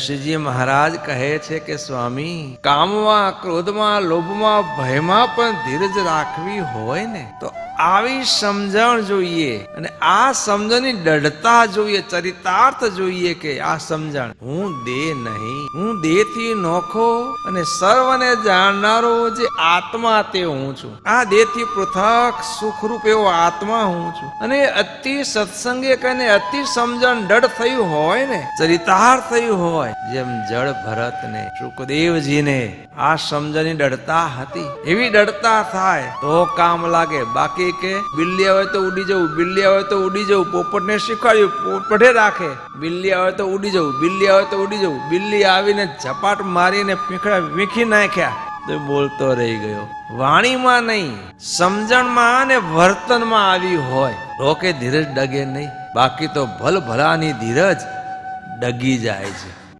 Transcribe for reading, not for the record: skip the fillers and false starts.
શ્રીજી મહારાજ કહે છે કે સ્વામી, કામમાં, ક્રોધમાં, લોભમાં, ભયમાં પણ ધીરજ રાખવી હોય ને તો આવી સમજણ જોઈએ, અને આ સમજણની દૃઢતા જોઈએ, ચરિતાર્થ જોઈએ કે આ સમજણ હું દેહ નહીં, હું દેહથી નોખો અને સર્વને જાણનારો જે આત્મા તે હું છું. આ દેહથી પૃથક સુખરૂપ એવો આત્મા હું છું. અને અતિ સત્સંગે કરીને અતિ સમજણ દૃઢ થયું હોય ને, ચરિતાર્થ થયું હોય, જેમ જળ ભરતને, શુકદેવજીને આ સમજણની દૃઢતા હતી, એવી દૃઢતા થાય તો કામ લાગે. બાકી કે બિલ્લી આવે તો ઉડી જવું, બિલ્લી આવે તો ઉડી જવું, પોપટને શીખવાડ્યું, પોપટે રાખે. બિલ્લી આવે તો ઉડી જવું, બિલ્લી આવે તો ઉડી જવું, બિલ્લી આવીને ઝપાટ મારીને પીંખડા વીખી નાખ્યા તો બોલતો રહી ગયો. વાણીમાં નહીં, સમજણમાં અને વર્તનમાં આવી હોય તો કે ધીરજ ડગે નહીં, બાકી તો ભલ ભલાની ધીરજ ડગી જાય છે.